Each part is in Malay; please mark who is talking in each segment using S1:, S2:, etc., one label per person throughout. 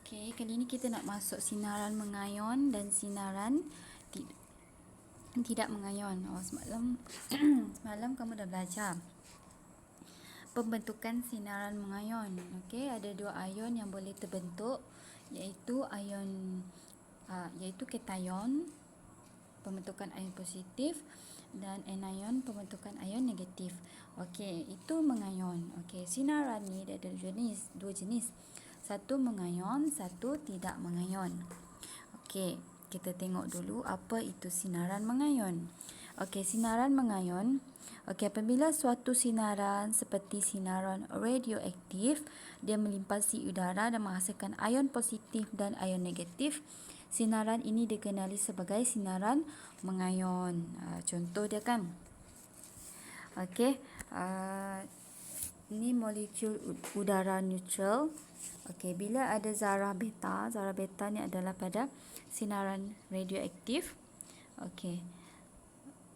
S1: Okey, kali ni kita nak masuk sinaran mengayon dan sinaran tidak mengayon. Semalam semalam kamu dah belajar pembentukan sinaran mengayon. Okey, ada dua ion yang boleh terbentuk, iaitu kation, pembentukan ion positif, dan anion, pembentukan ion negatif. Okey, itu mengayon. Okey, sinaran ni ada dua jenis. Satu mengayon, satu tidak mengayon. Okey, kita tengok dulu apa itu sinaran mengayon. Okey, sinaran mengayon. Okey, apabila suatu sinaran seperti sinaran radioaktif, dia melimpasi udara dan menghasilkan ion positif dan ion negatif, sinaran ini dikenali sebagai sinaran mengayon. Contoh dia kan. Okey, ini molekul udara neutral. Okey, bila ada zarah beta ni adalah pada sinaran radioaktif. Okey,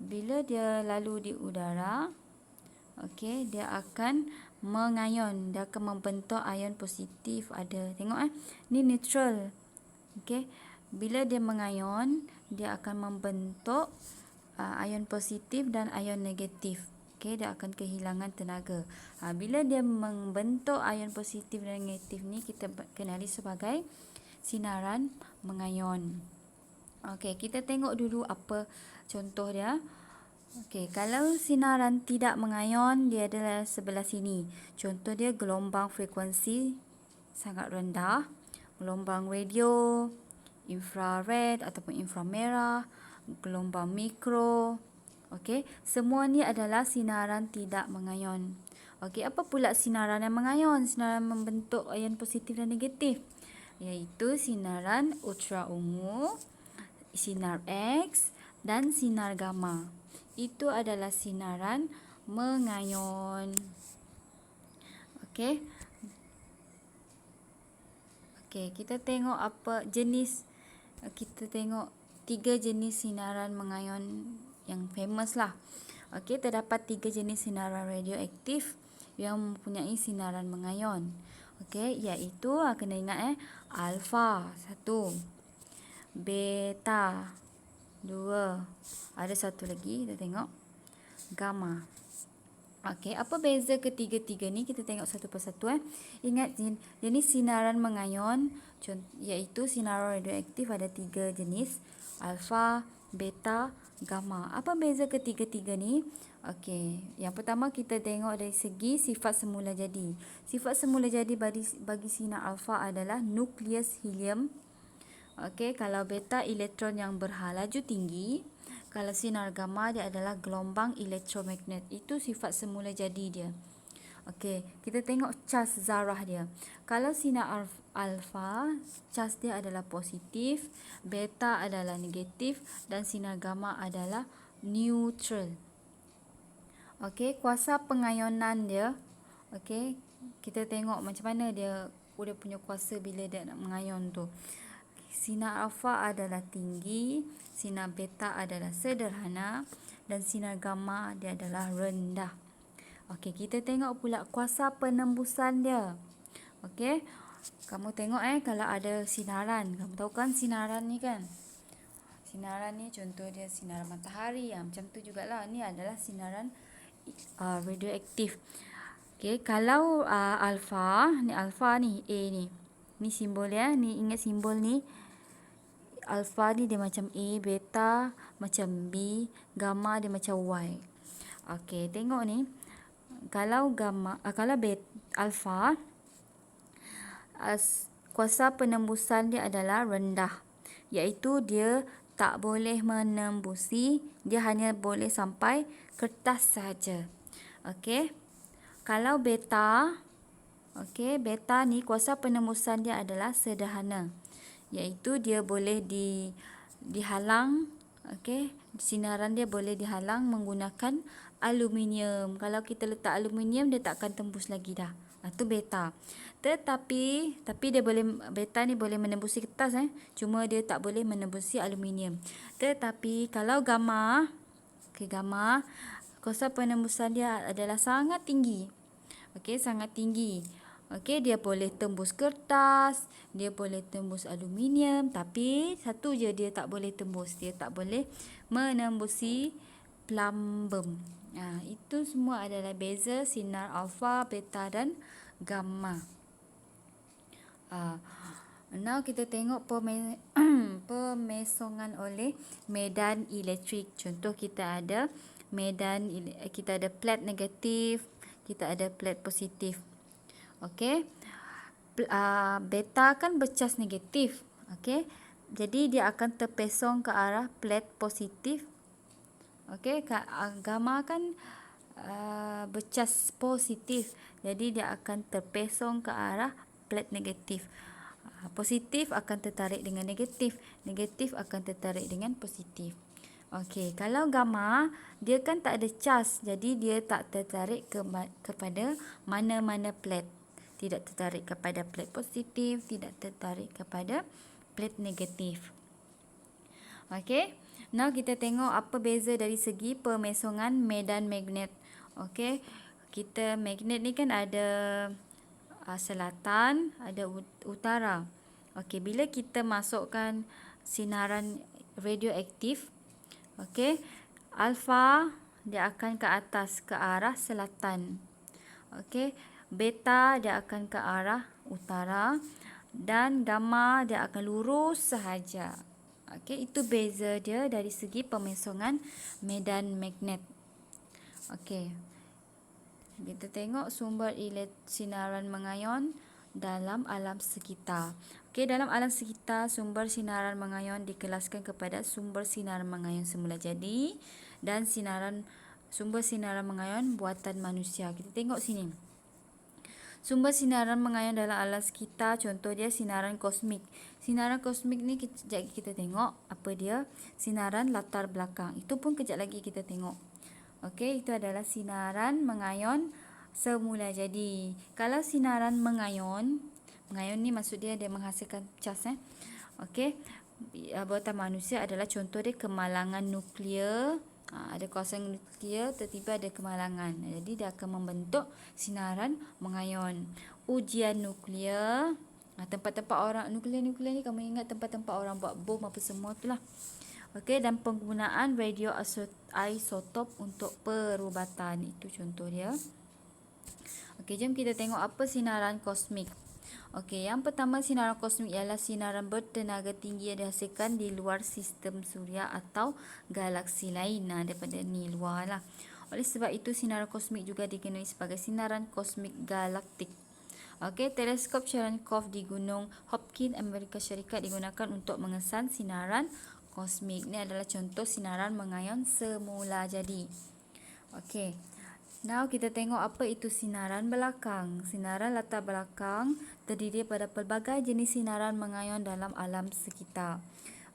S1: bila dia lalu di udara, okey, dia akan mengayon, dia akan membentuk ion positif. Ada, tengok ni neutral. Okey, bila dia mengayon, dia akan membentuk ion positif dan ion negatif. Okey, dia akan kehilangan tenaga. Bila dia membentuk ion positif dan negatif ni, kita kenali sebagai sinaran mengayon. Okey, kita tengok dulu apa contoh dia. Okey, kalau sinaran tidak mengayon, dia adalah sebelah sini. Contoh dia gelombang frekuensi sangat rendah, gelombang radio, infrared ataupun inframerah, gelombang mikro. Okey, semua ni adalah sinaran tidak mengayon. Okey, apa pula sinaran yang mengayon? Sinaran membentuk ion positif dan negatif, iaitu sinaran ultraungu, sinar X dan sinar gamma. Itu adalah sinaran mengayon. Okey. Okey, kita tengok apa jenis, kita tengok 3 jenis sinaran mengayon yang famous lah. Okey, terdapat 3 jenis sinaran radioaktif yang mempunyai sinaran mengayon. Okey, iaitu kena ingat alfa 1, beta 2, ada satu lagi kita tengok gamma. Okey, apa beza ketiga-tiga ni? Kita tengok satu persatu. Ingat jenis sinaran mengayon iaitu sinaran radioaktif ada 3 jenis, alfa, beta, gamma. Apa beza ketiga-tiga ni? Okey, yang pertama kita tengok dari segi sifat semula jadi. Sifat semula jadi bagi sinar alfa adalah nukleus helium. Okey, kalau beta elektron yang berhalaju tinggi. Kalau sinar gamma dia adalah gelombang elektromagnet. Itu sifat semula jadi dia. Okey, kita tengok cas zarah dia. Kalau sinar alfa, cas dia adalah positif, beta adalah negatif dan sinar gamma adalah neutral. Okey, kuasa pengayonan dia. Okey, kita tengok macam mana dia punya kuasa bila dia nak mengayon tu. Sinar alfa adalah tinggi, sinar beta adalah sederhana dan sinar gamma dia adalah rendah. Okey, kita tengok pula kuasa penembusan dia. Okey, kamu tengok kalau ada sinaran, kamu tahu kan sinaran ni kan? Sinaran ni contoh dia sinar matahari, macam tu jugalah. Ni adalah sinaran radioaktif. Okey, kalau alfa ni A ni. Ni simbol ya, ni ingat simbol ni. Alfa ni dia macam A, beta macam B, gamma dia macam Y. Okey, tengok ni. Kalau alfa, kuasa penembusan dia adalah rendah, iaitu dia tak boleh menembusi, dia hanya boleh sampai kertas sahaja. Okey. Kalau beta, okey, beta ni kuasa penembusan dia adalah sederhana, iaitu dia boleh dihalang, okey, sinaran dia boleh dihalang menggunakan aluminium. Kalau kita letak aluminium dia tak akan tembus lagi dah. Itu beta. Tetapi beta ni boleh menembusi kertas cuma dia tak boleh menembusi aluminium. Tetapi kalau gamma, okey, gamma kuasa penembusan dia adalah sangat tinggi. Okey, sangat tinggi. Okey, dia boleh tembus kertas, dia boleh tembus aluminium, tapi satu je dia tak boleh tembus. Dia tak boleh menembusi plumbum. Itu semua adalah beza sinar alfa, beta dan gamma. Now kita tengok pemesongan oleh medan elektrik. Contoh kita ada kita ada plat negatif, kita ada plat positif. Okey. Beta kan bercas negatif. Okey. Jadi dia akan terpesong ke arah plat positif. Okey, gamma kan bercas positif. Jadi dia akan terpesong ke arah plat negatif. Positif akan tertarik dengan negatif. Negatif akan tertarik dengan positif. Okey, kalau gamma, dia kan tak ada cas. Jadi dia tak tertarik kepada mana-mana plat. Tidak tertarik kepada plat positif, tidak tertarik kepada plat negatif. Okey. Now kita tengok apa beza dari segi pemesongan medan magnet. Okey. Kita magnet ni kan ada selatan, ada utara. Okey, bila kita masukkan sinaran radioaktif, okey, alfa dia akan ke atas ke arah selatan. Okey, beta dia akan ke arah utara dan gamma dia akan lurus sahaja. Okey, itu beza dia dari segi pemesongan medan magnet. Okey. Kita tengok sumber sinaran mengayon dalam alam sekitar. Okey, dalam alam sekitar sumber sinaran mengayon dikelaskan kepada sumber sinaran mengayon semula jadi dan sumber sinaran mengayon buatan manusia. Kita tengok sini. Sumber sinaran mengayon dalam alam sekitar, contoh dia sinaran kosmik. Sinaran kosmik ni kejap lagi kita tengok apa dia. Sinaran latar belakang. Itu pun kejap lagi kita tengok. Okey, itu adalah sinaran mengayon semula jadi. Kalau sinaran mengayon ni maksud dia menghasilkan cas. Okey, buatan manusia adalah contoh dia kemalangan nuklear. Ada kawasan nuklear, tiba-tiba ada kemalangan. Jadi dia akan membentuk sinaran mengayon. Ujian nuklear, tempat-tempat orang nuklear ni kamu ingat tempat-tempat orang buat bom apa semua tu lah. Okey, dan penggunaan radioisotop untuk perubatan, itu contoh dia. Okey, jom kita tengok apa sinaran kosmik. Okey, yang pertama sinaran kosmik ialah sinaran bertenaga tinggi yang dihasilkan di luar sistem suria atau galaksi lain. Daripada ni luar lah. Oleh sebab itu sinaran kosmik juga dikenali sebagai sinaran kosmik galaktik. Okey, teleskop Cherenkov di Gunung Hopkins, Amerika Syarikat digunakan untuk mengesan sinaran kosmik. Ini adalah contoh sinaran mengayon semula jadi. Okey. Now kita tengok apa itu sinaran belakang. Sinaran latar belakang terdiri pada pelbagai jenis sinaran mengayon dalam alam sekitar.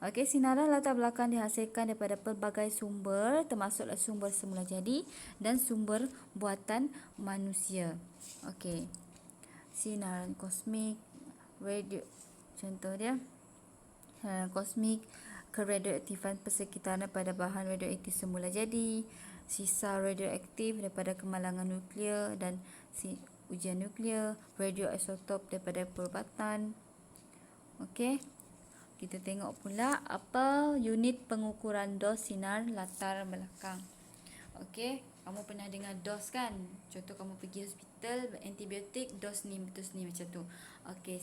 S1: Okey, sinaran latar belakang dihasilkan daripada pelbagai sumber, termasuklah sumber semula jadi dan sumber buatan manusia. Okey. Sinaran kosmik, contoh dia. Sinaran kosmik, keradioaktifan persekitaran pada bahan radioaktif semula jadi, sisa radioaktif daripada kemalangan nuklear dan ujian nuklear, radioisotop daripada perubatan. Okey. Kita tengok pula apa unit pengukuran dos sinar latar belakang. Okey, kamu pernah dengar dos kan? Contoh kamu pergi hospital, antibiotik, dos ni macam tu. Okey,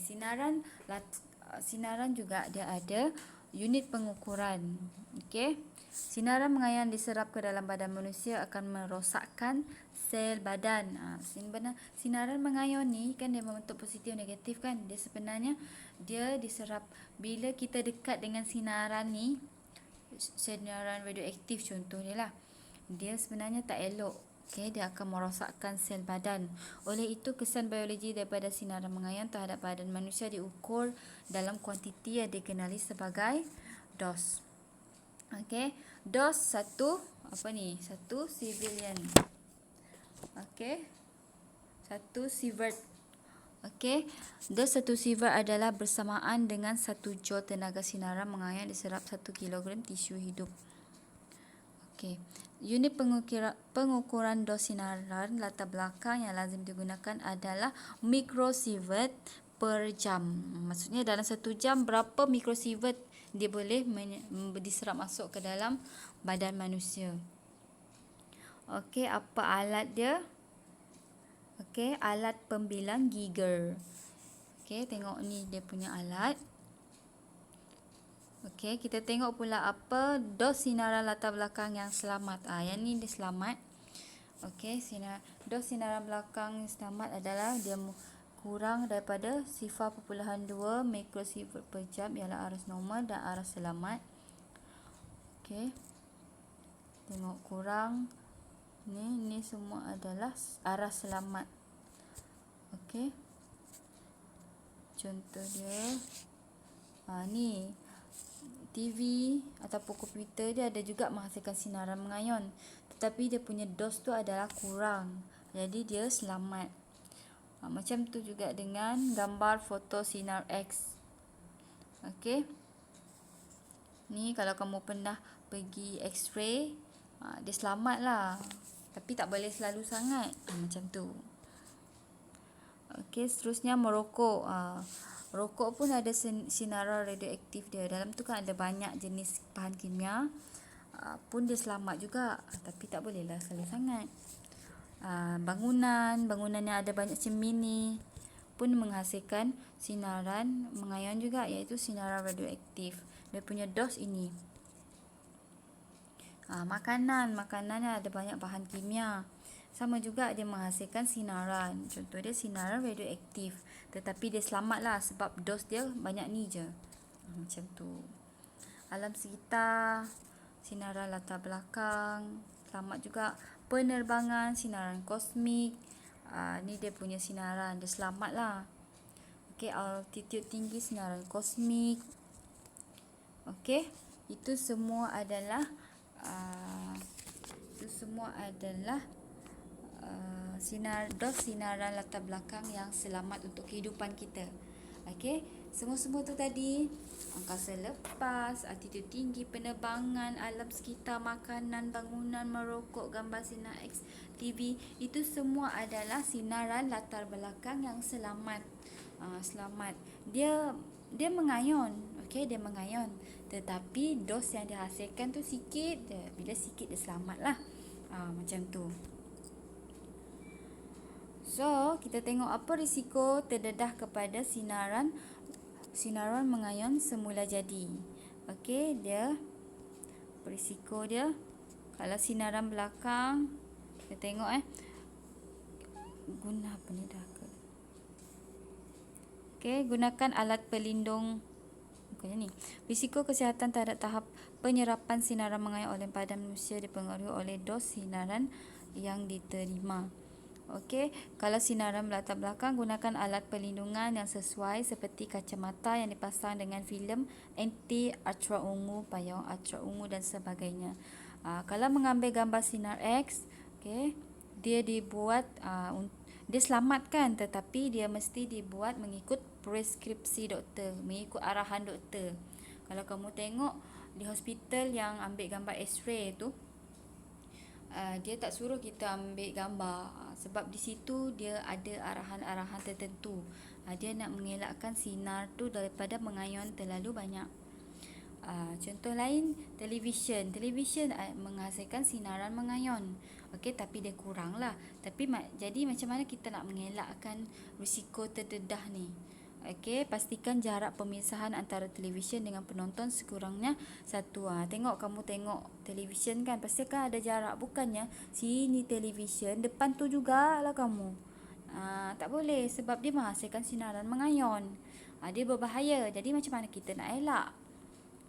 S1: sinaran juga dia ada unit pengukuran. Okey. Sinaran mengayon diserap ke dalam badan manusia akan merosakkan sel badan. Sinaran mengayon ni kan dia membentuk positif negatif kan? Dia sebenarnya dia diserap bila kita dekat dengan sinaran ni, sinaran radioaktif contoh dia lah. Dia sebenarnya tak elok. Okey, dia akan merosakkan sel badan. Oleh itu kesan biologi daripada sinaran mengayon terhadap badan manusia diukur dalam kuantiti yang dikenali sebagai dos. Okey, dos satu civilian. Okey. Satu sievert. Okey, dos satu sievert adalah bersamaan dengan 1 joule tenaga sinaran mengayon diserap 1 kilogram tisu hidup. Okey. Unit pengukuran dos sinaran latar belakang yang lazim digunakan adalah mikrosievert per jam. Maksudnya dalam 1 jam berapa mikrosievert dia boleh diserap masuk ke dalam badan manusia. Okey, apa alat dia? Okey, alat pembilang Geiger. Okey, tengok ni dia punya alat. Okey, kita tengok pula apa dos sinaran latar belakang yang selamat. Yang ni dia selamat. Okey, dos sinaran belakang yang selamat adalah dia kurang daripada 0.2 mikrosievert per jam ialah arus normal dan arus selamat. Okey. Tengok kurang ni semua adalah arah selamat. Okey. Contoh dia ni TV ataupun komputer dia ada juga menghasilkan sinaran mengayon, tetapi dia punya dos tu adalah kurang, jadi dia selamat. Macam tu juga dengan gambar foto sinar X. Okey, ni kalau kamu pernah pergi X-ray, dia selamat lah, tapi tak boleh selalu sangat. Macam tu. Okey, seterusnya merokok. Rokok pun ada sinaran radioaktif dia. Dalam tu kan ada banyak jenis bahan kimia. Pun dia selamat juga, tapi tak bolehlah selalu sangat. Bangunan yang ada banyak cermin ni pun menghasilkan sinaran mengayon juga, iaitu sinaran radioaktif. Dia punya dos ini. Makanan yang ada banyak bahan kimia, sama juga dia menghasilkan sinaran. Contoh dia sinaran radioaktif, tetapi dia selamat lah sebab dos dia banyak ni je. Macam tu. Alam sekitar, sinaran latar belakang, selamat juga. Penerbangan, sinaran kosmik, ni dia punya sinaran, dia selamat lah. Okey, altitude tinggi, sinaran kosmik. Okey, itu semua adalah dos sinaran latar belakang yang selamat untuk kehidupan kita. Okey, semua tu tadi, angkasa lepas, altitude tinggi, penerbangan, alam sekitar, makanan, bangunan, merokok, gambar sinar X, TV, itu semua adalah sinaran latar belakang yang selamat. Selamat. Dia mengayon. Okey, dia mengayon. Tetapi dos yang dihasilkan tu sikit. Bila sikit dia selamat lah. Macam tu. So, kita tengok apa risiko terdedah kepada sinaran mengayon semula jadi. Okey, dia risiko dia. Kalau sinaran belakang, kita tengok guna apa ni dah ke. Okey, gunakan alat pelindung. Bukannya ni. Risiko kesihatan terhadap tahap penyerapan sinaran mengayon oleh badan manusia dipengaruhi oleh dos sinaran yang diterima. Okey, kalau sinaran latar belakang, gunakan alat perlindungan yang sesuai seperti kacamata yang dipasang dengan filem anti ultra ungu, payung ultra ungu dan sebagainya. Kalau mengambil gambar sinar X, okey, dia dibuat dia selamatkan, tetapi dia mesti dibuat mengikut preskripsi doktor, mengikut arahan doktor. Kalau kamu tengok di hospital yang ambil gambar X-ray tu, dia tak suruh kita ambil gambar, sebab di situ dia ada arahan-arahan tertentu. Dia nak mengelakkan sinar tu daripada mengayon terlalu banyak. Contoh lain, televisyen menghasilkan sinaran mengayon. Okey, tapi dia kurang lah. Tapi jadi macam mana kita nak mengelakkan risiko terdedah ni? Okey, pastikan jarak pemisahan antara televisyen dengan penonton sekurangnya 1. Kamu tengok televisyen kan, pasti kan ada jarak. Bukannya sini televisyen, depan tu jugalah kamu. Tak boleh, sebab dia menghasilkan sinaran mengayon. Dia berbahaya. Jadi macam mana kita nak elak?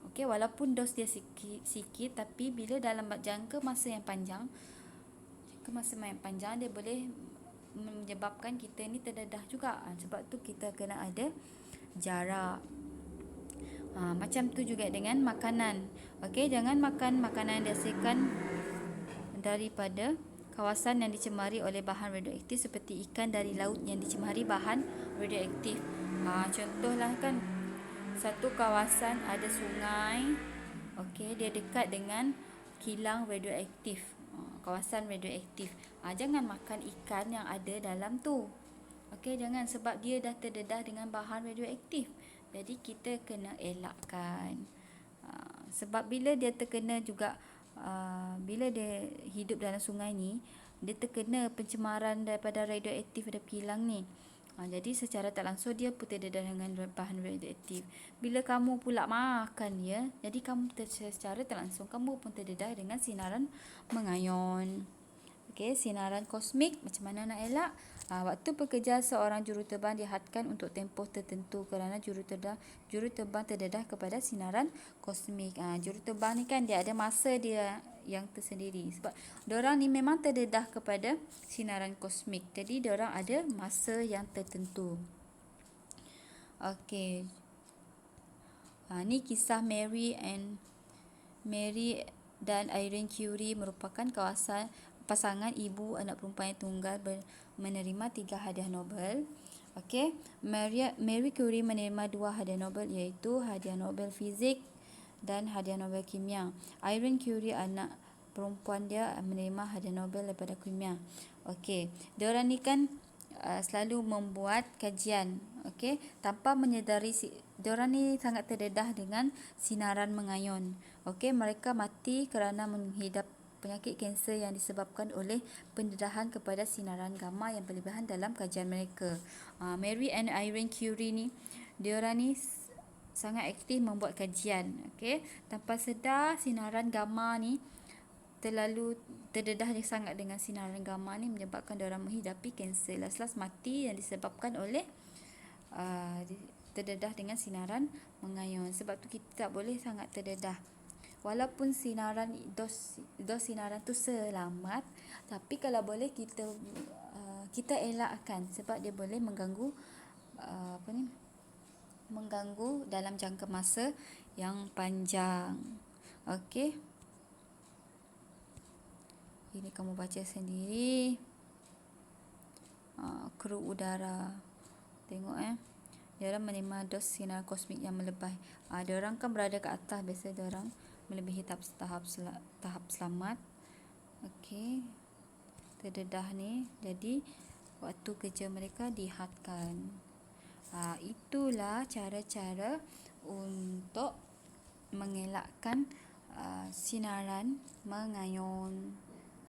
S1: Okey, walaupun dos dia sikit, tapi bila dalam jangka masa yang panjang, dia boleh menyebabkan kita ni terdedah juga. Sebab tu kita kena ada jarak. Macam tu juga dengan makanan. Okey, jangan makan makanan yang dihasilkan daripada kawasan yang dicemari oleh bahan radioaktif, seperti ikan dari laut yang dicemari bahan radioaktif. Contohlah kan, satu kawasan ada sungai. Okey, dia dekat dengan kilang radioaktif, kawasan radioaktif. Jangan makan ikan yang ada dalam tu. Okey, jangan, sebab dia dah terdedah dengan bahan radioaktif. Jadi kita kena elakkan. Sebab bila dia terkena juga, bila dia hidup dalam sungai ni, dia terkena pencemaran daripada radioaktif daripada kilang ni. Jadi secara tak langsung dia pun terdedah dengan bahan radioaktif. Bila kamu pula makan dia, jadi kamu secara tak langsung kamu pun terdedah dengan sinaran mengayon. Okey, sinaran kosmik macam mana nak elak? Waktu bekerja, seorang juruterbang dihadkan untuk tempoh tertentu kerana juruterbang terdedah kepada sinaran kosmik. Juruterbang ni kan dia ada masa dia yang tersendiri, sebab diorang ni memang terdedah kepada sinaran kosmik. Jadi diorang ada masa yang tertentu. Okey. Ni kisah Mary dan Irene Curie merupakan pasangan ibu anak perempuan yang tunggal menerima 3 hadiah Nobel. Okey, Mary Curie menerima 2 hadiah Nobel, iaitu hadiah Nobel Fizik dan hadiah Nobel Kimia. Irene Curie, anak perempuan dia, menerima hadiah Nobel daripada kimia. Okey, diorang ni kan selalu membuat kajian, okey, tanpa menyedari diorang ni sangat terdedah dengan sinaran mengayon. Okey, mereka mati kerana menghidap penyakit kanser yang disebabkan oleh pendedahan kepada sinaran gamma yang berlebihan dalam kajian mereka. Mary and Irene Curie ni, diorang ni sangat aktif membuat kajian. Okey, tanpa sedar sinaran gamma ni terlalu terdedah sangat dengan sinaran gamma ni menyebabkan diorang menghidapi kanser. Last mati yang disebabkan oleh terdedah dengan sinaran mengayon. Sebab tu kita tak boleh sangat terdedah. Walaupun sinaran dos sinaran tu selamat, tapi kalau boleh kita elakkan, sebab dia boleh mengganggu mengganggu dalam jangka masa yang panjang. Okey. Ini kamu baca sendiri. Kru udara. Tengok diorang menerima dos sinar kosmik yang melebihi. Diorang kan berada ke atas, biasa diorang melebihi tahap selamat. Okey. Terdedah ni, jadi waktu kerja mereka dihadkan. Itulah cara-cara untuk mengelakkan sinaran mengayon.